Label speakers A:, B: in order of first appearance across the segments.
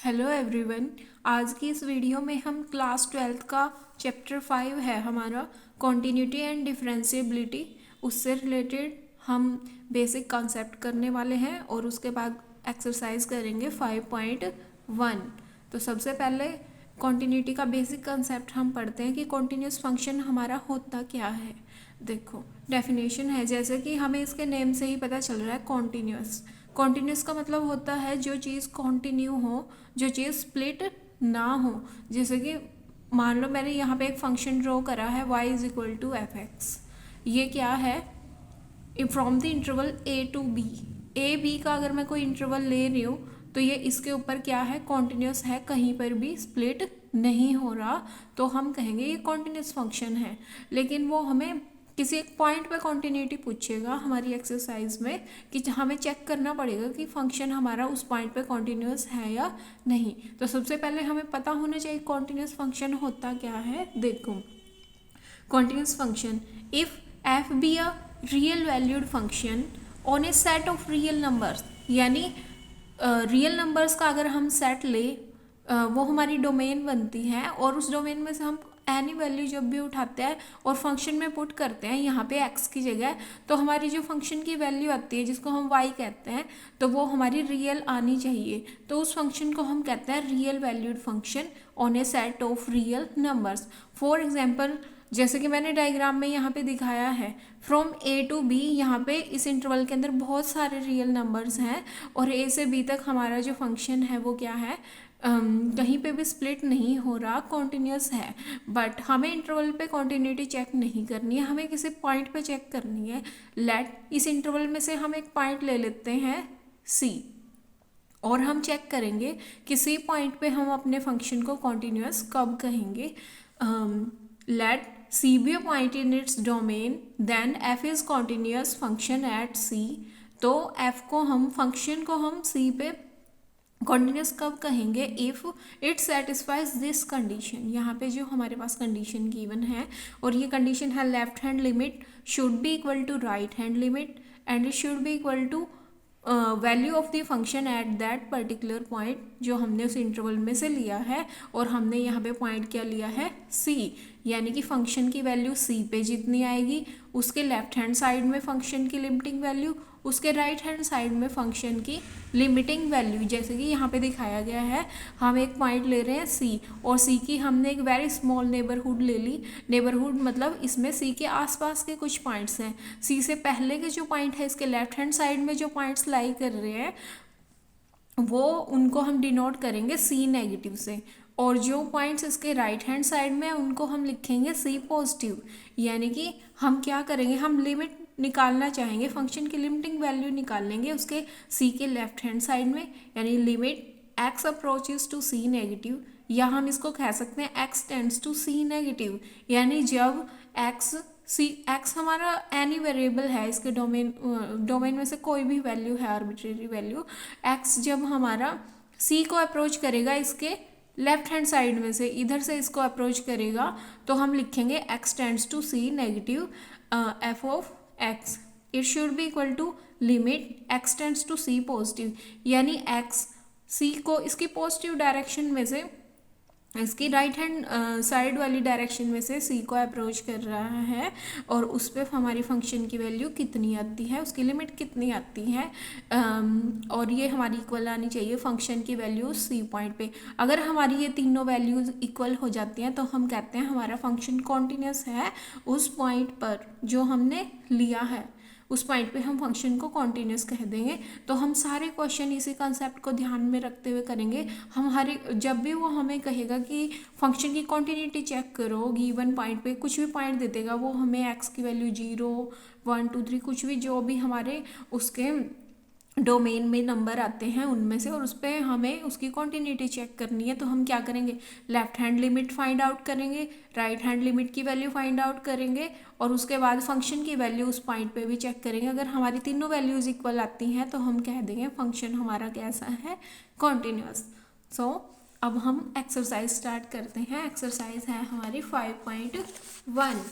A: Hello everyone. आज की इस वीडियो में हम क्लास 12th का चैप्टर 5 है हमारा कॉन्टिन्यूटी एंड डिफरेंशिएबिलिटी, उससे रिलेटेड हम बेसिक कॉन्सेप्ट करने वाले हैं और उसके बाद एक्सरसाइज करेंगे 5.1। तो सबसे पहले कॉन्टिन्यूटी का बेसिक कॉन्सेप्ट हम पढ़ते हैं कि कॉन्टिन्यूस फंक्शन हमारा होता क्या है। देखो डेफिनेशन है, जैसे कि हमें इसके नेम से ही पता चल रहा है कॉन्टिन्यूस। कॉन्टिन्यूस का मतलब होता है जो चीज़ कॉन्टिन्यू हो, जो चीज़ स्प्लिट ना हो। जैसे कि मान लो मैंने यहाँ पे एक फंक्शन ड्रॉ करा है y is equal to f x. ये क्या है? From the interval a to b। a b का अगर मैं कोई इंटरवल ले रही हूँ तो ये इसके ऊपर क्या है? कॉन्टिन्यूस है, कहीं पर भी स्प्लिट नहीं हो रहा, तो हम कहेंगे ये कॉन्टिन्यूस फंक्शन है। लेकिन वो हमें किसी एक पॉइंट पे कॉन्टिन्यूटी पूछेगा हमारी एक्सरसाइज में कि हमें चेक करना पड़ेगा कि फंक्शन हमारा उस पॉइंट पे कॉन्टिन्यूस है या नहीं। तो सबसे पहले हमें पता होना चाहिए कॉन्टिन्यूस फंक्शन होता क्या है। देखो continuous function, if F be a real valued function on A set of real numbers, यानी रियल नंबर्स का अगर हम सेट ले वो हमारी डोमेन बनती है और उस डोमेन में से हम एनी वैल्यू जब भी उठाते हैं और फंक्शन में पुट करते हैं यहाँ पे एक्स की जगह, तो हमारी जो फंक्शन की वैल्यू आती है जिसको हम वाई कहते हैं, तो वो हमारी रियल आनी चाहिए। तो उस फंक्शन को हम कहते हैं real valued function on A set of real numbers. For example, जैसे कि मैंने डायग्राम में यहाँ पे दिखाया है, फ्रॉम ए टू बी, यहाँ पे इस इंटरवल के अंदर बहुत सारे रियल नंबर्स हैं और ए से बी तक हमारा जो फंक्शन है वो क्या है? कहीं पे भी स्प्लिट नहीं हो रहा, कॉन्टिन्यूस है। बट हमें इंटरवल पे कॉन्टिन्यूटी चेक नहीं करनी है, हमें किसी पॉइंट पे चेक करनी है। लेट इस इंटरवल में से हम एक पॉइंट ले लेते हैं सी और हम चेक करेंगे किसी पॉइंट पे हम अपने फंक्शन को कॉन्टिन्यूस कब कहेंगे। Let c be a point in its domain, then f is continuous function at c. तो एफ को हम फंक्शन को हम सी पे कॉन्टिन्यूस कब कहेंगे? If it satisfies this condition. यहाँ पे जो हमारे पास कंडीशन गिवन है और ये कंडीशन है left hand limit should be equal to right hand limit and it should be equal to value of the function at that particular point, जो हमने उस इंटरवल में से लिया है। और हमने यहाँ पे पॉइंट क्या लिया है? सी, यानी कि फंक्शन की वैल्यू सी पे जितनी आएगी उसके लेफ्ट हैंड साइड में फंक्शन की लिमिटिंग वैल्यू, उसके राइट हैंड साइड में फंक्शन की लिमिटिंग वैल्यू। जैसे कि यहाँ पे दिखाया गया है, हम एक पॉइंट ले रहे हैं सी और सी की हमने एक वेरी स्मॉल नेबरहुड ले ली। नेबरहुड मतलब इसमें सी के आसपास के कुछ पॉइंट्स हैं। सी से पहले के जो पॉइंट है इसके लेफ्ट हैंड साइड में जो पॉइंट्स लाई कर रहे हैं वो उनको हम डिनोट करेंगे सी नेगेटिव से, और जो पॉइंट्स इसके राइट हैंड साइड में उनको हम लिखेंगे सी पॉजिटिव। यानी कि हम क्या करेंगे? हम लिमिट निकालना चाहेंगे, फंक्शन की लिमिटिंग वैल्यू निकालेंगे उसके सी के लेफ्ट हैंड साइड में, यानी limit x approaches to c negative, या हम इसको कह सकते हैं x tends to c negative. यानी जब एक्स हमारा एनी वेरिएबल है, इसके डोमेन में से कोई भी वैल्यू है, आर्बिट्रेरी वैल्यू, एक्स जब हमारा सी को अप्रोच करेगा इसके लेफ्ट हैंड साइड में से, इधर से इसको अप्रोच करेगा, तो हम लिखेंगे x tends to c negative f of x. It should be equal to limit x tends to c positive, यानी एक्स सी को इसकी पॉजिटिव डायरेक्शन में से, इसकी राइट हैंड साइड वाली डायरेक्शन में से सी को अप्रोच कर रहा है और उस पर हमारी फंक्शन की वैल्यू कितनी आती है, उसकी लिमिट कितनी आती है, और ये हमारी इक्वल आनी चाहिए फंक्शन की वैल्यू सी पॉइंट पे। अगर हमारी ये तीनों वैल्यूज इक्वल हो जाती हैं तो हम कहते हैं हमारा फंक्शन कॉन्टिन्यूस है उस पॉइंट पर जो हमने लिया है, उस पॉइंट पे हम फंक्शन को कॉन्टिन्यूस कह देंगे। तो हम सारे क्वेश्चन इसी कंसेप्ट को ध्यान में रखते हुए करेंगे। हम जब भी वो हमें कहेगा कि फंक्शन की कॉन्टिन्यूटी चेक करो गिवन पॉइंट पे, कुछ भी पॉइंट दे देगा वो हमें एक्स की वैल्यू 0, 1, 2, 3 कुछ भी जो भी हमारे उसके डोमेन में नंबर आते हैं उनमें से, और उस पर हमें उसकी कॉन्टिन्यूटी चेक करनी है। तो हम क्या करेंगे? Left hand limit find out करेंगे, राइट हैंड लिमिट की वैल्यू फाइंड आउट करेंगे और उसके बाद फंक्शन की वैल्यू उस पॉइंट पे भी चेक करेंगे। अगर हमारी तीनों वैल्यूज इक्वल आती हैं तो हम कह देंगे फंक्शन हमारा कैसा है? कॉन्टिन्यूस। सो अब हम एक्सरसाइज स्टार्ट करते हैं। एक्सरसाइज है हमारी 5.1।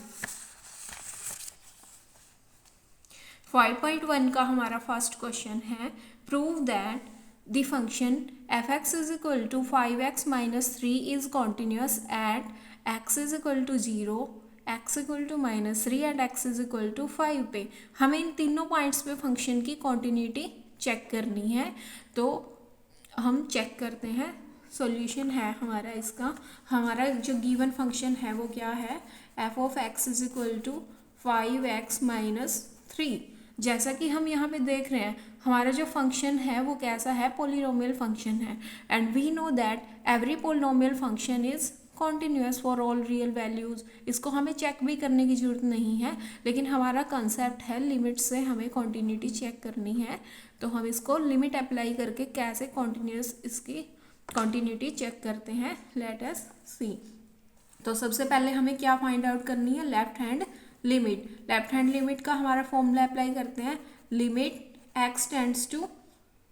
A: 5.1 का हमारा फर्स्ट क्वेश्चन है, prove that the function f x is equal to 5x minus 3 is continuous at x is equal to 0, x equal to -3 and x is equal to 5 पे हमें इन तीनों पॉइंट्स पे फंक्शन की कॉन्टिन्यूटी चेक करनी है। तो हम चेक करते हैं, सॉल्यूशन है हमारा इसका, हमारा जो गिवन फंक्शन है वो क्या है, f of x is equal to 5x minus 3। जैसा कि हम यहाँ पे देख रहे हैं हमारा जो फंक्शन है वो कैसा है, पोलिनोमियल फंक्शन है and we know that every polynomial function is continuous for all real values. इसको हमें चेक भी करने की ज़रूरत नहीं है, लेकिन हमारा कंसेप्ट है लिमिट से हमें कॉन्टिन्यूटी चेक करनी है। तो हम इसको लिमिट अप्लाई करके कैसे कॉन्टिन्यूस इसकी कॉन्टिन्यूटी चेक करते हैं, लेट अस सी। तो सबसे पहले हमें क्या फाइंड आउट करनी है, left hand limit. Left hand limit का हमारा फॉर्मूला अप्लाई करते हैं, लिमिट एक्स टेंड्स टू,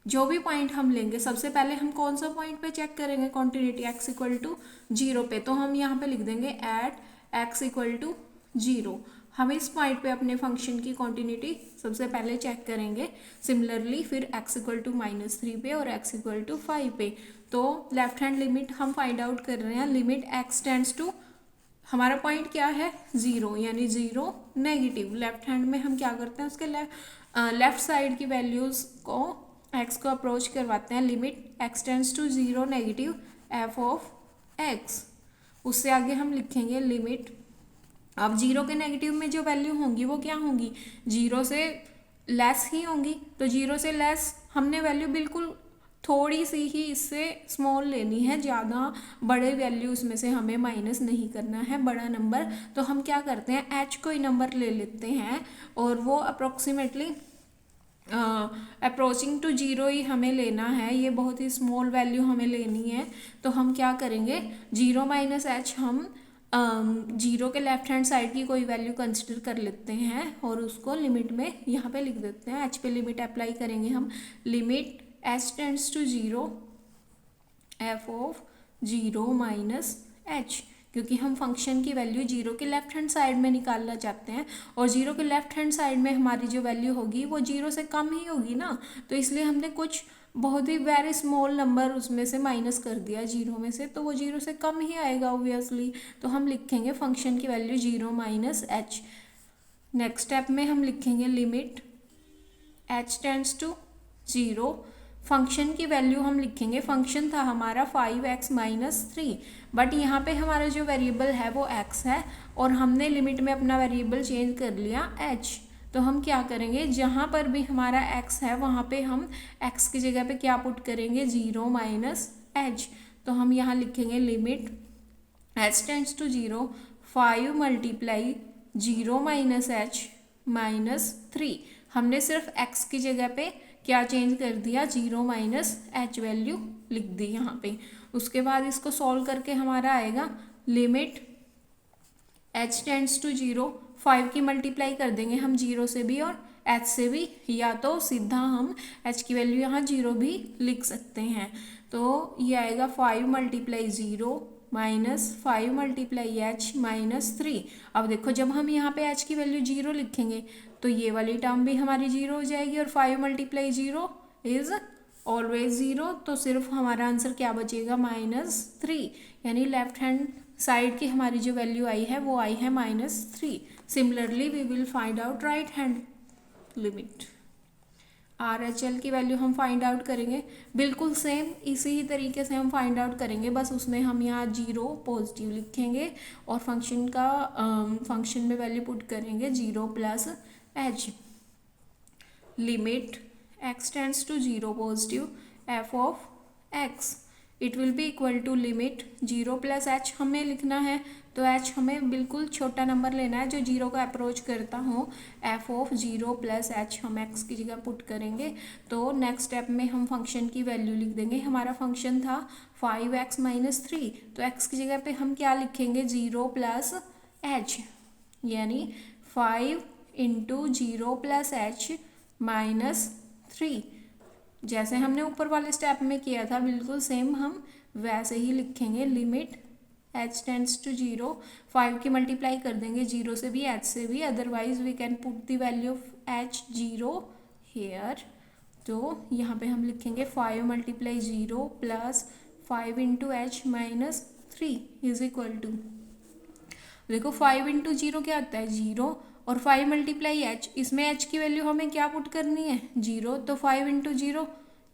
A: जो भी पॉइंट हम लेंगे सबसे पहले हम कौन सा पॉइंट पे चेक करेंगे कॉन्टिन्यूटी, एक्स इक्वल टू 0 पे। तो हम यहाँ पे लिख देंगे एट एक्स इक्वल टू 0। हम इस पॉइंट पे अपने फंक्शन की कॉन्टिन्यूटी सबसे पहले चेक करेंगे। सिमिलरली फिर एक्स इक्वल टू -3 पे और एक्स इक्वल टू 5 पे। तो लेफ्ट हैंड लिमिट हम फाइंड आउट कर रहे हैं, लिमिट एक्स टेंड्स टू, हमारा पॉइंट क्या है 0, यानी 0 नेगेटिव। लेफ्ट हैंड में हम क्या करते हैं, उसके लेफ्ट साइड की वैल्यूज़ को x को अप्रोच करवाते हैं, limit x tends to 0 negative f of x। उससे आगे हम लिखेंगे लिमिट, अब 0 के नेगेटिव में जो वैल्यू होंगी वो क्या होंगी, 0 से लेस ही होंगी। तो 0 से लेस हमने वैल्यू बिल्कुल थोड़ी सी ही इससे स्मॉल लेनी है, ज़्यादा बड़े वैल्यू उसमें से हमें माइनस नहीं करना है, बड़ा नंबर। तो हम क्या करते हैं, h कोई नंबर ले लेते हैं और वो अप्रोक्सीमेटली अप्रोचिंग टू 0 ही हमें लेना है, ये बहुत ही स्मॉल वैल्यू हमें लेनी है। तो हम क्या करेंगे, 0 माइनस h हम 0 के लेफ्ट हैंड साइड की कोई वैल्यू कंसिडर कर लेते हैं और उसको लिमिट में यहाँ पे लिख देते हैं, h पे लिमिट अप्लाई करेंगे हम, limit h tends to 0 f of 0 minus h, क्योंकि हम फंक्शन की वैल्यू 0 के लेफ्ट हैंड साइड में निकालना चाहते हैं और 0 के लेफ्ट हैंड साइड में हमारी जो वैल्यू होगी वो 0 से कम ही होगी ना। तो इसलिए हमने कुछ बहुत ही वेरी स्मॉल नंबर उसमें से माइनस कर दिया 0 में से, तो वो 0 से कम ही आएगा ऑब्वियसली। तो हम लिखेंगे फंक्शन की value 0 minus h। Next step में हम लिखेंगे limit h tends to 0, function की वैल्यू हम लिखेंगे, फंक्शन था हमारा 5x माइनस 3, बट यहाँ पे हमारा जो वेरिएबल है वो x है और हमने लिमिट में अपना वेरिएबल चेंज कर लिया h। तो हम क्या करेंगे, जहाँ पर भी हमारा x है वहाँ पे हम x की जगह पे क्या पुट करेंगे, 0 माइनस h। तो हम यहाँ लिखेंगे limit h tends to 0, 5 multiply 0 minus h minus 3। हमने सिर्फ x की जगह पे क्या चेंज कर दिया, 0 माइनस h वैल्यू लिख दी यहाँ पे। उसके बाद इसको सॉल्व करके हमारा आएगा लिमिट h टेंड्स टू 0, 5 की मल्टीप्लाई कर देंगे हम 0 से भी और h से भी, या तो सीधा हम h की वैल्यू यहाँ 0 भी लिख सकते हैं। तो ये आएगा 5 multiply 0 minus 5 multiply h minus 3। अब देखो जब हम यहाँ पे h की वैल्यू 0 लिखेंगे तो ये वाली टर्म भी हमारी 0 हो जाएगी और 5 मल्टीप्लाई 0 इज ऑलवेज 0। तो सिर्फ हमारा आंसर क्या बचेगा, -3, यानी लेफ्ट हैंड साइड की हमारी जो वैल्यू आई है वो आई है -3। Similarly we will find out right hand limit, RHL की वैल्यू हम फाइंड आउट करेंगे, बिल्कुल सेम इसी ही तरीके से हम फाइंड आउट करेंगे, बस उसमें हम यहाँ 0 पॉजिटिव लिखेंगे और फंक्शन में वैल्यू पुट करेंगे 0 plus h। Limit x tends to 0 positive f of x, it will be equal to limit 0 plus h हमें लिखना है, तो h हमें बिल्कुल छोटा नंबर लेना है जो 0 को अप्रोच करता हो, f ऑफ 0 प्लस h हम x की जगह पुट करेंगे। तो नेक्स्ट स्टेप में हम फंक्शन की वैल्यू लिख देंगे, हमारा फंक्शन था 5x माइनस 3, तो x की जगह पे हम क्या लिखेंगे, 0 प्लस h, यानी 5 इंटू 0 प्लस h माइनस 3। जैसे हमने ऊपर वाले स्टेप में किया था बिल्कुल सेम हम वैसे ही लिखेंगे, लिमिट h टेंड्स टू 0, 5 की मल्टीप्लाई कर देंगे 0 से भी h से भी, otherwise we can put the value of h 0 here. तो यहाँ पे हम लिखेंगे 5 multiply 0 plus 5 into h minus 3 is equal to, देखो 5 इंटू 0 क्या आता है 0, और 5 मल्टीप्लाई एच, इसमें एच की वैल्यू हमें क्या पुट करनी है 0, तो 5 इंटू 0,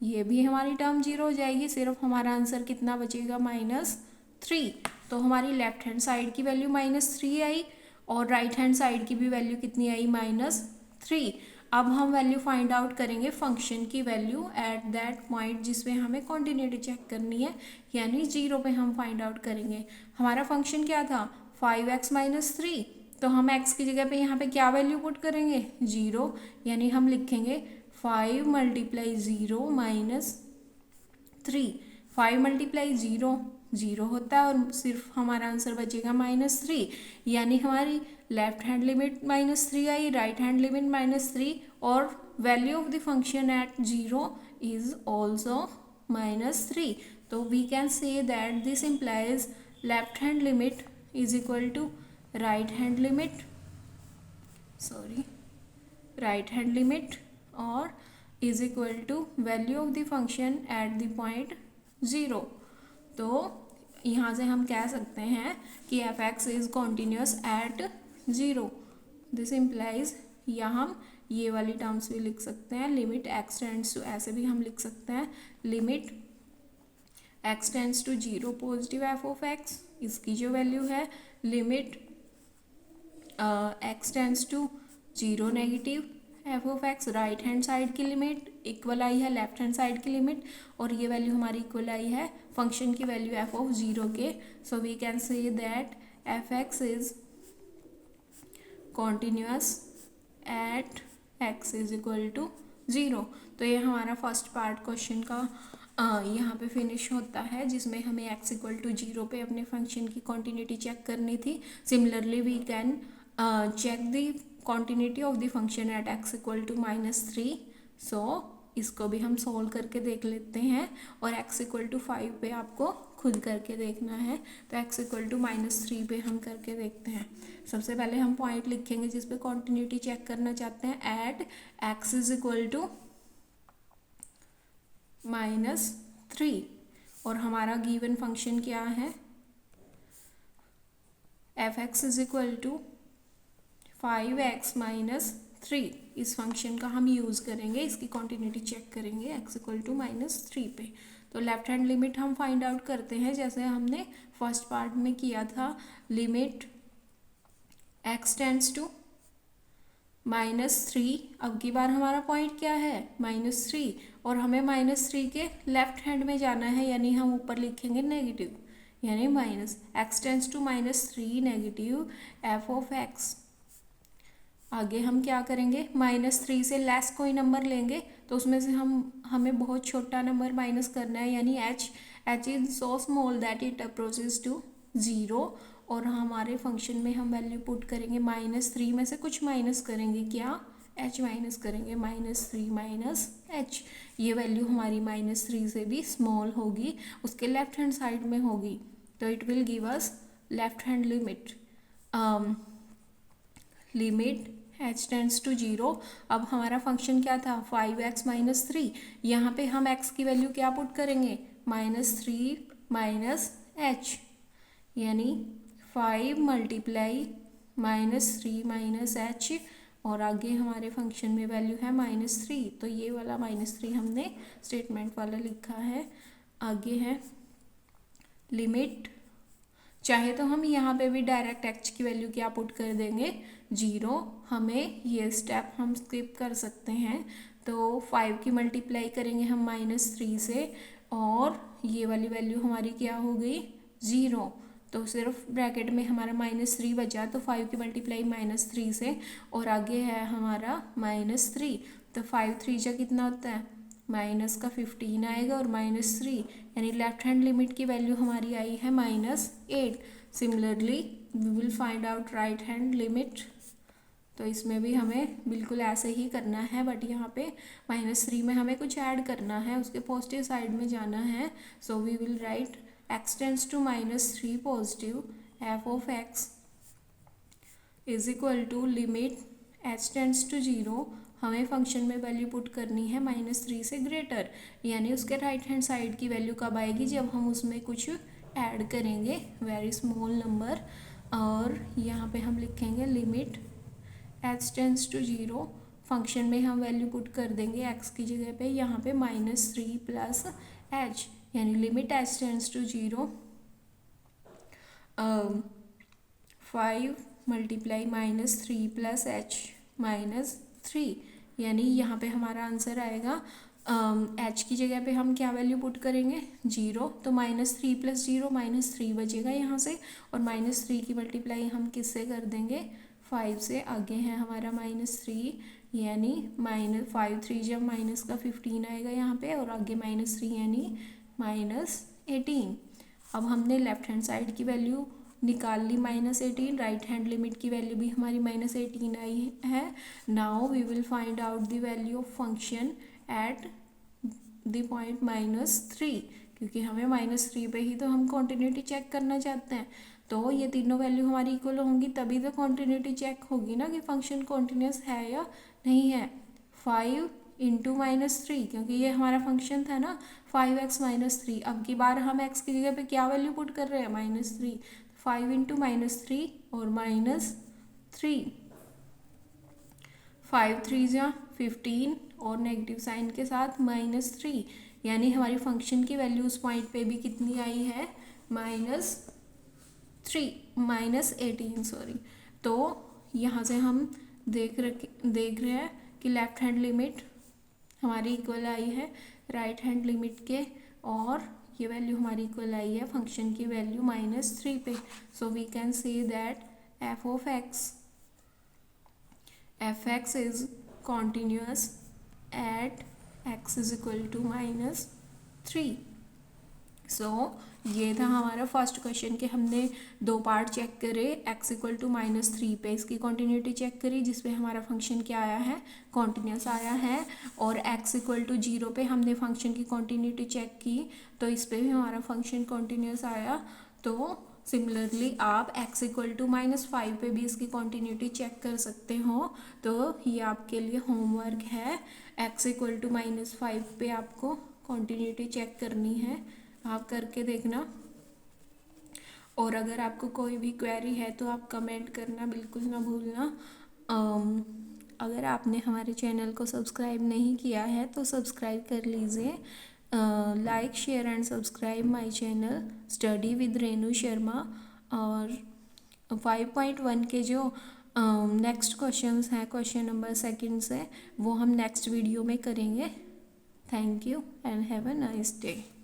A: ये भी हमारी टर्म 0 हो जाएगी, सिर्फ हमारा आंसर कितना बचेगा -3। तो हमारी लेफ्ट हैंड साइड की वैल्यू -3 आई और राइट हैंड साइड की भी वैल्यू कितनी आई -3। अब हम वैल्यू फाइंड आउट करेंगे फंक्शन की वैल्यू एट दैट पॉइंट जिसमें हमें कॉन्टिन्यूटी चेक करनी है, यानी 0 पे हम फाइंड आउट करेंगे। हमारा फंक्शन क्या था 5x - 3, तो हम x की जगह पे यहाँ पे क्या वैल्यू पुट करेंगे 0, यानी हम लिखेंगे 5 मल्टीप्लाई 0 माइनस 3। 5 मल्टीप्लाई 0 0 होता है और सिर्फ हमारा आंसर बचेगा -3, यानी हमारी लेफ्ट हैंड लिमिट -3 आई, राइट हैंड लिमिट -3, और value of the function at 0 is also -3। तो we can say that this implies left hand limit is equal to right hand limit, right hand limit और is equal to value of the function at the point 0। तो यहाँ से हम कह सकते हैं कि f x is continuous at 0। This implies, या हम ये वाली टर्म्स भी लिख सकते हैं, लिमिट एक्स टेंड्स टू, ऐसे भी हम लिख सकते हैं limit x tends to 0 positive f of x, इसकी जो वैल्यू है limit x tends to 0 negative f of x, right hand side की लिमिट इक्वल आई है लेफ्ट हैंड साइड की लिमिट, और ये वैल्यू हमारी इक्वल आई है फंक्शन की वैल्यू एफ ऑफ 0 के। So we can say that f x is continuous at x is equal to 0। तो ये हमारा फर्स्ट पार्ट क्वेश्चन का यहाँ पे फिनिश होता है, जिसमें हमें एक्स इक्वल टू 0 पे अपने फंक्शन की कॉन्टिन्यूटी चेक करनी थी। Similarly we can check the continuity of the function at x equal to -3। सो इसको भी हम सॉल्व करके देख लेते हैं, और x इक्वल टू 5 पे आपको खुद करके देखना है, तो x इक्वल टू -3 पे हम करके देखते हैं। सबसे पहले हम पॉइंट लिखेंगे जिस पे कॉन्टिन्यूटी चेक करना चाहते हैं, at x is equal to -3, और हमारा गिवन फंक्शन क्या है f x is equal to 5x - 3। इस फंक्शन का हम यूज़ करेंगे, इसकी कॉन्टिन्यूटी चेक करेंगे x इक्वल टू -3 पे। तो लेफ्ट हैंड लिमिट हम फाइंड आउट करते हैं जैसे हमने फर्स्ट पार्ट में किया था, लिमिट x टेंड्स टू -3। अब की बार हमारा पॉइंट क्या है -3, और हमें -3 के लेफ्ट हैंड में जाना है, यानी हम ऊपर लिखेंगे नेगेटिव, यानी minus x tends to -3 negative f of x. आगे हम क्या करेंगे -3 से लेस कोई नंबर लेंगे, तो उसमें से हमें बहुत छोटा नंबर माइनस करना है, यानी h is so small that it approaches to 0, और हमारे फंक्शन में हम वैल्यू पुट करेंगे -3 में से कुछ माइनस करेंगे, क्या h माइनस करेंगे, -3 - h। ये वैल्यू हमारी -3 से भी स्मॉल होगी, उसके लेफ्ट हैंड साइड में होगी, तो it will give us left hand limit limit h tends to 0। अब हमारा फंक्शन क्या था 5x - 3, यहाँ पे हम x की वैल्यू क्या पुट करेंगे -3 - h, यानी 5 मल्टीप्लाई -3 - h, और आगे हमारे फंक्शन में वैल्यू है -3, तो ये वाला -3 हमने स्टेटमेंट वाला लिखा है। आगे है लिमिट, चाहे तो हम यहाँ पे भी डायरेक्ट x की वैल्यू क्या पुट कर देंगे 0, हमें ये स्टेप हम स्किप कर सकते हैं। तो 5 की मल्टीप्लाई करेंगे हम -3 से, और ये वाली वैल्यू हमारी क्या हो गई 0, तो सिर्फ ब्रैकेट में हमारा -3 बचा, तो 5 की मल्टीप्लाई -3 से, और आगे है हमारा -3, तो 5 3 जा कितना होता है माइनस का 15 आएगा, और -3, यानी लेफ्ट हैंड लिमिट की वैल्यू हमारी आई है -8। Similarly we will find out right hand limit, तो इसमें भी हमें बिल्कुल ऐसे ही करना है, बट यहाँ पे -3 में हमें कुछ ऐड करना है, उसके पॉजिटिव साइड में जाना है। So we will write x tends to -3 positive f of x is equal to limit h tends to 0, हमें फंक्शन में वैल्यू पुट करनी है -3 से ग्रेटर, यानी उसके राइट हैंड साइड की वैल्यू कब आएगी, जब हम उसमें कुछ ऐड करेंगे, वेरी स्मॉल नंबर। और यहाँ पे हम लिखेंगे limit h tends to 0, function में हम वैल्यू पुट कर देंगे x की जगह पे यहाँ पे -3 प्लस h, यानी limit h tends to 0 5 multiply -3 plus h -3, यानी यहाँ पे हमारा आंसर आएगा h की जगह पे हम क्या वैल्यू पुट करेंगे 0, तो -3 प्लस 0 -3 बचेगा यहाँ से, और -3 की मल्टीप्लाई हम किससे कर देंगे 5 से, आगे है हमारा -3, यानी -5 3 जब माइनस का 15 आएगा यहाँ पे, और आगे -3 यानी -18। अब हमने लेफ्ट हैंड साइड की वैल्यू निकाल ली -18, राइट हैंड लिमिट की वैल्यू भी हमारी -18 आई है। Now we will find out the value of function at the point -3, क्योंकि हमें -3 पे ही तो हम कॉन्टिन्यूटी चेक करना चाहते हैं, तो ये तीनों वैल्यू हमारी इक्वल होंगी तभी तो कॉन्टिन्यूटी चेक होगी ना कि फंक्शन कॉन्टिन्यूस है या नहीं है। 5 इंटू -3, क्योंकि ये हमारा फंक्शन था ना 5x -3, अब की बार हम x की जगह पे क्या वैल्यू पुट कर रहे हैं -3, 5 इंटू -3 और -3, 5 3 जा 15 और नेगेटिव साइन के साथ -3, यानी हमारी फंक्शन की वैल्यू उस पॉइंट पे भी कितनी आई है -18 सॉरी। तो यहाँ से हम देख रहे हैं कि लेफ्ट हैंड लिमिट हमारी इक्वल आई है राइट हैंड लिमिट के, और ये वैल्यू हमारी इक्वल आई है फंक्शन की वैल्यू -3 पे। So we can say that f(x) is continuous at x is equal to -3। सो ये था हमारा फर्स्ट क्वेश्चन के हमने दो पार्ट चेक करे, x इक्वल टू -3 पे इसकी कॉन्टिन्यूटी चेक करी जिसपे हमारा फंक्शन क्या आया है कॉन्टिन्यूस आया है, और x इक्वल टू 0 पे हमने फंक्शन की कॉन्टिन्यूटी चेक की तो इस पे भी हमारा फंक्शन कॉन्टिन्यूस आया। तो सिमिलरली आप x इक्वल टू -5 पे भी इसकी कॉन्टिन्यूटी चेक कर सकते हो, तो ये आपके लिए होमवर्क है, x इक्वल टू -5 पे आपको कॉन्टिन्यूटी चेक करनी है, आप करके देखना। और अगर आपको कोई भी क्वेरी है तो आप कमेंट करना बिल्कुल ना भूलना। अगर आपने हमारे चैनल को सब्सक्राइब नहीं किया है तो सब्सक्राइब कर लीजिए। Like share and subscribe my channel study with Renu Sharma. और 5.1 के जो नेक्स्ट क्वेश्चंस हैं क्वेश्चन नंबर 2 से वो हम नेक्स्ट वीडियो में करेंगे। Thank you and have a nice day.